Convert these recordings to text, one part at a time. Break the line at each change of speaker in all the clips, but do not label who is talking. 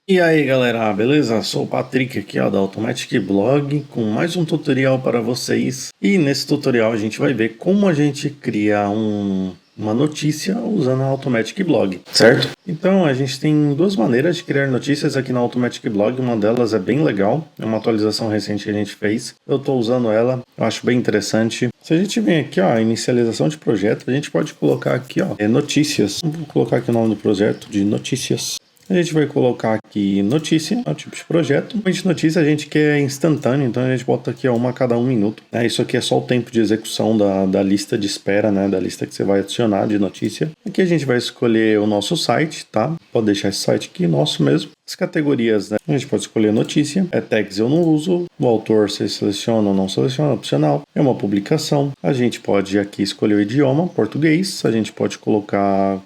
E aí galera, beleza? Sou o Patrick aqui ó, da Automatic Blog com mais um tutorial para vocês. E nesse tutorial a gente vai ver como a gente cria uma notícia usando a Automatic Blog, certo? Então a gente tem duas maneiras de criar notícias aqui na Automatic Blog. Uma delas é bem legal, é uma atualização recente que a gente fez. Eu estou usando ela, eu acho bem interessante. Se a gente vem aqui ó, inicialização de projeto, a gente pode colocar aqui ó, notícias. Vou colocar aqui o nome do projeto de notícias. A gente vai colocar aqui notícia, é o tipo de projeto. A notícia a gente quer instantâneo, então a gente bota aqui ó, uma a cada 1 minuto. Isso aqui é só o tempo de execução da lista de espera, né? Da lista que você vai adicionar de notícia. Aqui a gente vai escolher o nosso site, tá? Pode deixar esse site aqui, nosso mesmo. As categorias, né? A gente pode escolher notícia, tags eu não uso, o autor você seleciona ou não seleciona, opcional. É uma publicação. A gente pode aqui escolher o idioma, português. A gente pode colocar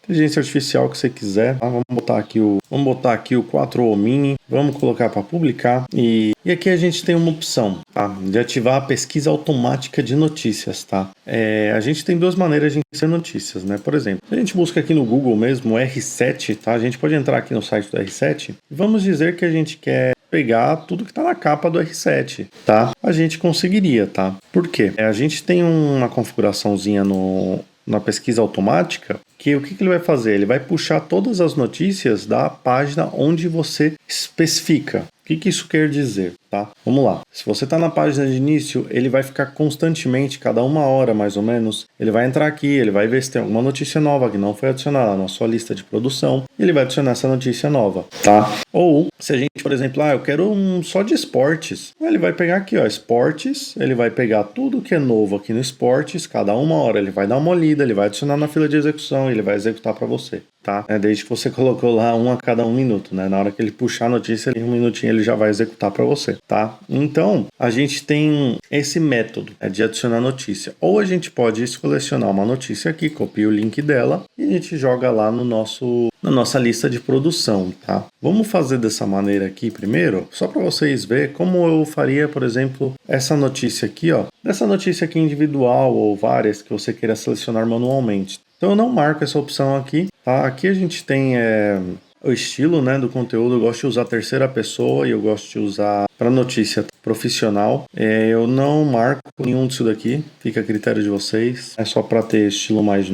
inteligência artificial que você quiser, tá? Vamos botar aqui o 4O Mini, vamos colocar para publicar e aqui a gente tem uma opção, tá? De ativar a pesquisa automática de notícias, tá? A gente tem duas maneiras de inserir notícias, né? Por exemplo, se a gente busca aqui no Google mesmo R7, tá? A gente pode entrar aqui no site do R7 e vamos dizer que a gente quer pegar tudo que está na capa do R7, tá? A gente conseguiria, tá? Por quê? A gente tem uma configuraçãozinha na pesquisa automática, que o que ele vai fazer? Ele vai puxar todas as notícias da página onde você especifica. O que isso quer dizer, tá? Vamos lá. Se você está na página de início, ele vai ficar constantemente, cada 1 hora mais ou menos, ele vai entrar aqui, ele vai ver se tem alguma notícia nova que não foi adicionada na sua lista de produção, e ele vai adicionar essa notícia nova, tá? Ou, se a gente, por exemplo, eu quero só de esportes, ele vai pegar aqui, ó, esportes, ele vai pegar tudo que é novo aqui no esportes, cada 1 hora ele vai dar uma olhada, ele vai adicionar na fila de execução e ele vai executar para você, tá? Desde que você colocou lá a cada 1 minuto, né? Na hora que ele puxar a notícia, em 1 minutinho ele já vai executar para você, tá? Então, a gente tem esse método de adicionar notícia. Ou a gente pode selecionar uma notícia aqui, copia o link dela e a gente joga lá na nossa lista de produção, tá? Vamos fazer dessa maneira aqui primeiro, só para vocês verem como eu faria, por exemplo, essa notícia aqui, ó. Dessa notícia aqui individual ou várias que você queira selecionar manualmente. Então eu não marco essa opção aqui, tá? Aqui a gente tem o estilo, né, do conteúdo. Eu gosto de usar terceira pessoa e eu gosto de usar para notícia profissional. Eu não marco nenhum disso daqui, fica a critério de vocês. É só para ter estilo mais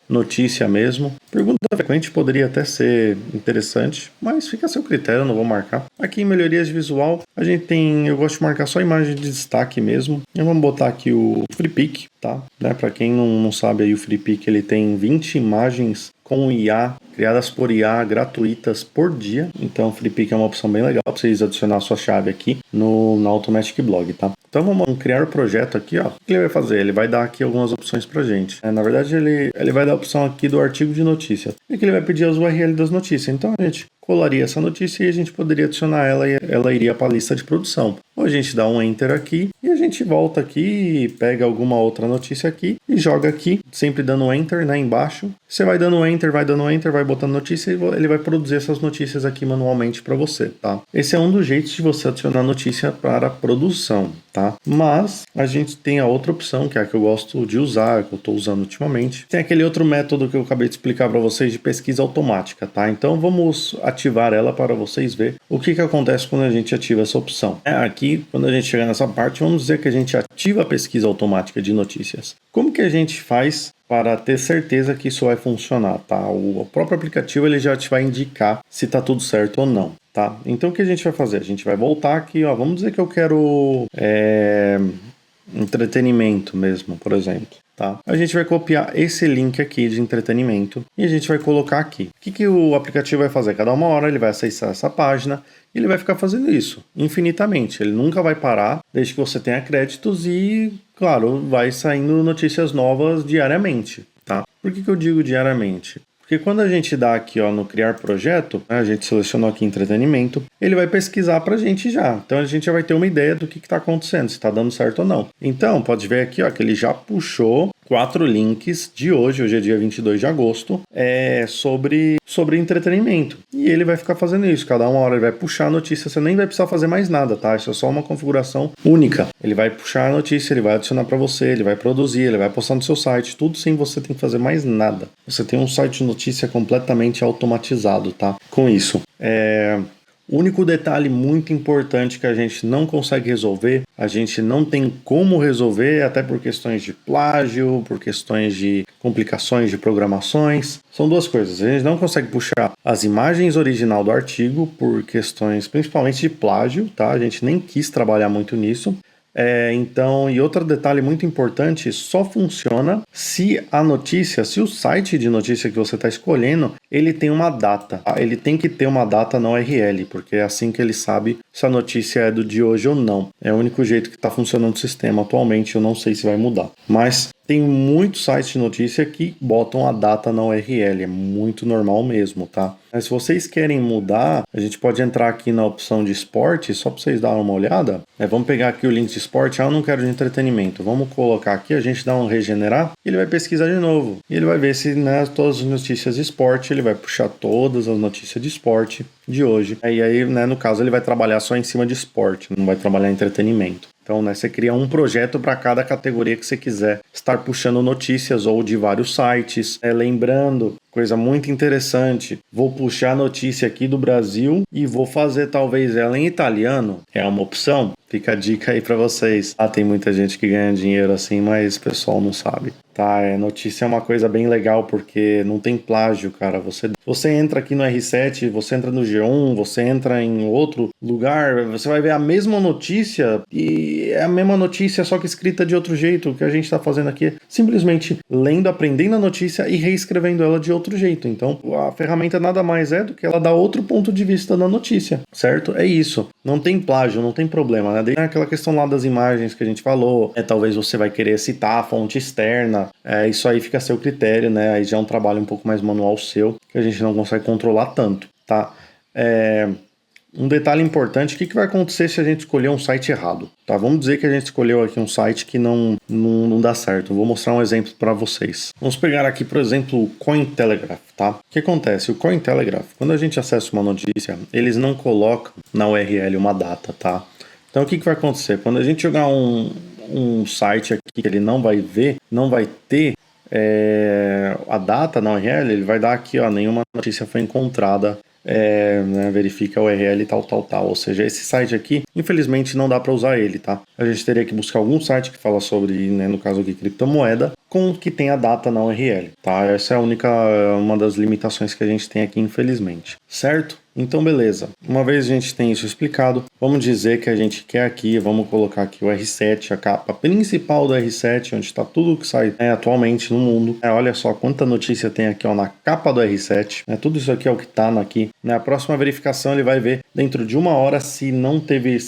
notícia mesmo. Pergunta frequente poderia até ser interessante, mas fica a seu critério, eu não vou marcar. Aqui em melhorias de visual, eu gosto de marcar só imagem de destaque mesmo. E vamos botar aqui o FreePic, tá? Para quem não sabe, aí o FreePic ele tem 20 imagens com IA, criadas por IA, gratuitas por dia. Então o FreePic é uma opção bem legal para vocês adicionar a sua chave aqui na Automatic Blog, tá? Então vamos criar o projeto aqui, ó. O que ele vai fazer? Ele vai dar aqui algumas opções pra gente. Na verdade, ele vai dar a opção aqui do artigo de notícia. E que ele vai pedir as URL das notícias. Então a gente colaria essa notícia e a gente poderia adicionar ela e ela iria para a lista de produção. Ou a gente dá um Enter aqui e a gente volta aqui, pega alguma outra notícia aqui e joga aqui, sempre dando Enter, né, embaixo. Você vai dando Enter, vai botando notícia e ele vai produzir essas notícias aqui manualmente para você, tá? Esse é um dos jeitos de você adicionar notícia para a produção, tá? Mas a gente tem a outra opção, que é a que eu gosto de usar, que eu estou usando ultimamente. Tem aquele outro método que eu acabei de explicar para vocês de pesquisa automática, tá? Então vamos ativar ela para vocês verem o que acontece quando a gente ativa essa opção. Aqui, quando a gente chegar nessa parte, vamos dizer que a gente ativa a pesquisa automática de notícias. Como que a gente faz para ter certeza que isso vai funcionar, tá? O próprio aplicativo ele já te vai indicar se está tudo certo ou não, tá? Então o que a gente vai fazer? A gente vai voltar aqui, ó, vamos dizer que eu quero entretenimento mesmo, por exemplo. Tá? A gente vai copiar esse link aqui de entretenimento e a gente vai colocar aqui. O que o aplicativo vai fazer? Cada 1 hora ele vai acessar essa página e ele vai ficar fazendo isso infinitamente. Ele nunca vai parar desde que você tenha créditos e, claro, vai saindo notícias novas diariamente. Tá? Por que eu digo diariamente? Porque quando a gente dá aqui ó, no criar projeto, né, a gente selecionou aqui entretenimento, ele vai pesquisar pra gente já. Então a gente já vai ter uma ideia do que está acontecendo, se está dando certo ou não. Então, pode ver aqui ó, que ele já puxou 4 links de hoje é dia 22 de agosto, sobre entretenimento. E ele vai ficar fazendo isso, cada uma hora ele vai puxar a notícia, você nem vai precisar fazer mais nada, tá? Isso é só uma configuração única. Ele vai puxar a notícia, ele vai adicionar para você, ele vai produzir, ele vai postar no seu site, tudo sem você ter que fazer mais nada. Você tem um site de notícia completamente automatizado, tá? Com isso. O único detalhe muito importante que a gente não consegue resolver, a gente não tem como resolver, até por questões de plágio, por questões de complicações de programações, são duas coisas. A gente não consegue puxar as imagens original do artigo por questões principalmente de plágio, tá? A gente nem quis trabalhar muito nisso. E outro detalhe muito importante, só funciona se o site de notícia que você está escolhendo, ele tem uma data. Ele tem que ter uma data na URL, porque é assim que ele sabe se a notícia é do de hoje ou não. É o único jeito que está funcionando o sistema atualmente, eu não sei se vai mudar. Mas tem muitos sites de notícia que botam a data na URL, é muito normal mesmo, tá? Mas se vocês querem mudar, a gente pode entrar aqui na opção de esporte, só para vocês darem uma olhada. Vamos pegar aqui o link de esporte, eu não quero de entretenimento. Vamos colocar aqui, a gente dá um regenerar, e ele vai pesquisar de novo. E ele vai ver se todas as notícias de esporte, ele vai puxar todas as notícias de esporte de hoje. E aí, no caso, ele vai trabalhar só em cima de esporte, não vai trabalhar em entretenimento. Então, você cria um projeto para cada categoria que você quiser estar puxando notícias ou de vários sites. Lembrando, coisa muito interessante, vou puxar a notícia aqui do Brasil e vou fazer talvez ela em italiano. É uma opção? Fica a dica aí para vocês. Tem muita gente que ganha dinheiro assim, mas o pessoal não sabe. Notícia é uma coisa bem legal porque não tem plágio, cara. Você entra aqui no R7, você entra no G1, você entra em outro lugar, você vai ver a mesma notícia e é a mesma notícia, só que escrita de outro jeito. O que a gente está fazendo aqui é simplesmente lendo, aprendendo a notícia e reescrevendo ela de outro jeito. Então, a ferramenta nada mais é do que ela dar outro ponto de vista da notícia, certo? É isso. Não tem plágio, não tem problema, né? Daí aquela questão lá das imagens que a gente falou, talvez você vai querer citar a fonte externa, isso aí fica a seu critério, né? Aí já é um trabalho um pouco mais manual seu, que a gente não consegue controlar tanto, tá? Um detalhe importante, o que vai acontecer se a gente escolher um site errado? Tá? Vamos dizer que a gente escolheu aqui um site que não dá certo. Vou mostrar um exemplo para vocês. Vamos pegar aqui, por exemplo, o Cointelegraph, tá? O que acontece? O Cointelegraph, quando a gente acessa uma notícia, eles não colocam na URL uma data, tá? Então, o que vai acontecer? Quando a gente jogar um site aqui que ele não vai ver, não vai ter a data na URL, ele vai dar aqui, nenhuma notícia foi encontrada, verifica a URL tal. Ou seja, esse site aqui, infelizmente, não dá para usar ele, tá? A gente teria que buscar algum site que fala sobre, no caso aqui, criptomoeda, com que tem a data na URL, tá? Essa é uma das limitações que a gente tem aqui, infelizmente. Certo? Então, beleza. Uma vez a gente tem isso explicado, vamos dizer que a gente quer aqui, vamos colocar aqui o R7, a capa principal do R7, onde está tudo que sai atualmente no mundo. Olha só quanta notícia tem aqui na capa do R7. Tudo isso aqui é o que está aqui. Na próxima verificação ele vai ver dentro de 1 hora se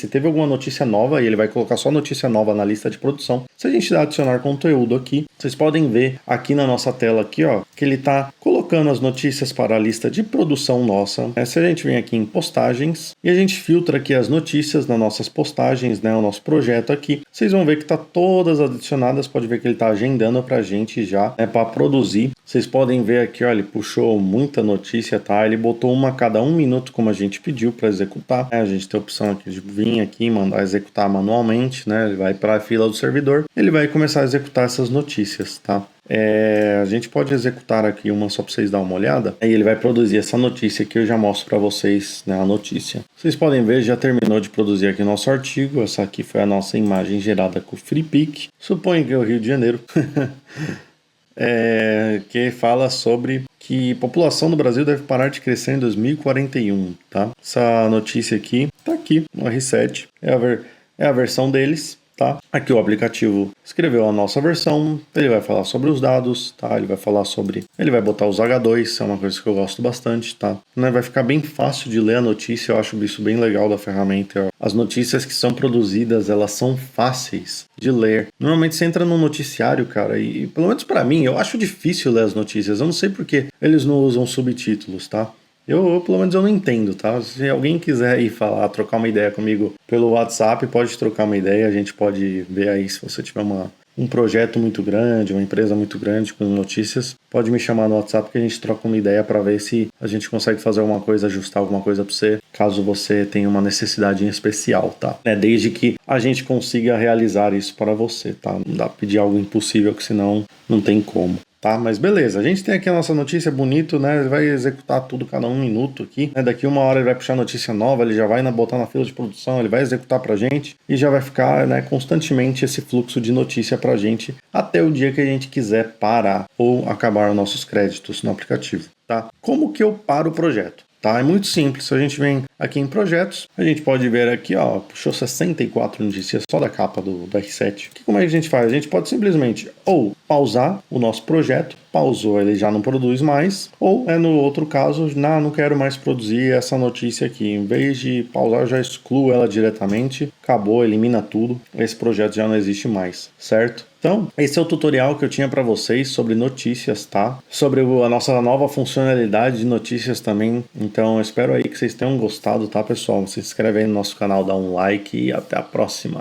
teve alguma notícia nova, e ele vai colocar só notícia nova na lista de produção. Se a gente adicionar conteúdo aqui, vocês podem ver aqui na nossa tela aqui, que ele está colocando as notícias para a lista de produção nossa. Se a gente vem aqui em postagens e a gente filtra aqui as notícias nas nossas postagens, o nosso projeto aqui, vocês vão ver que está todas adicionadas. Pode ver que ele está agendando para a gente já, para produzir. Vocês podem ver aqui, ele puxou muita notícia, tá? Ele botou uma a cada 1 minuto, como a gente pediu para executar. A gente tem a opção aqui de vir aqui e mandar executar manualmente, Ele vai para a fila do servidor, ele vai começar a executar essas notícias, tá? A gente pode executar aqui uma só para vocês darem uma olhada. Aí ele vai produzir essa notícia aqui, eu já mostro para vocês, a notícia. Vocês podem ver, já terminou de produzir aqui o nosso artigo. Essa aqui foi a nossa imagem gerada com o FreePic. Suponho que é o Rio de Janeiro. Que fala sobre que a população do Brasil deve parar de crescer em 2041, tá? Essa notícia aqui tá aqui, no R7, é a versão deles, tá? Aqui o aplicativo escreveu a nossa versão, ele vai falar sobre os dados, tá? Ele vai botar os H2, é uma coisa que eu gosto bastante, tá? Vai ficar bem fácil de ler a notícia, eu acho isso bem legal da ferramenta. As notícias que são produzidas, elas são fáceis de ler. Normalmente você entra num noticiário, cara, e pelo menos pra mim, eu acho difícil ler as notícias. Eu não sei porque eles não usam subtítulos, tá? Pelo menos eu não entendo, tá? Se alguém quiser ir trocar uma ideia comigo pelo WhatsApp, pode trocar uma ideia, a gente pode ver aí se você tiver uma um projeto muito grande, uma empresa muito grande com notícias, pode me chamar no WhatsApp que a gente troca uma ideia para ver se a gente consegue fazer alguma coisa, ajustar alguma coisa para você, caso você tenha uma necessidade em especial, tá? Desde que a gente consiga realizar isso para você, tá? Não dá pra pedir algo impossível, que senão não tem como. Tá, mas beleza, a gente tem aqui a nossa notícia bonito, né? Ele vai executar tudo cada 1 minuto aqui, né? Daqui 1 hora ele vai puxar notícia nova, ele já vai botar na fila de produção, ele vai executar pra gente e já vai ficar, né, constantemente esse fluxo de notícia pra gente até o dia que a gente quiser parar ou acabar os nossos créditos no aplicativo, tá? Como que eu paro o projeto? Tá, é muito simples. A gente vem aqui em projetos, a gente pode ver aqui, ó, puxou 64 notícias só da capa do R7. Como é que a gente faz? A gente pode simplesmente ou pausar o nosso projeto, pausou, ele já não produz mais, ou no outro caso, não quero mais produzir essa notícia aqui. Em vez de pausar, eu já excluo ela diretamente, acabou, elimina tudo, esse projeto já não existe mais, certo? Então, esse é o tutorial que eu tinha para vocês sobre notícias, tá? Sobre a nossa nova funcionalidade de notícias também. Então, eu espero aí que vocês tenham gostado, tá, pessoal? Se inscreve aí no nosso canal, dá um like e até a próxima.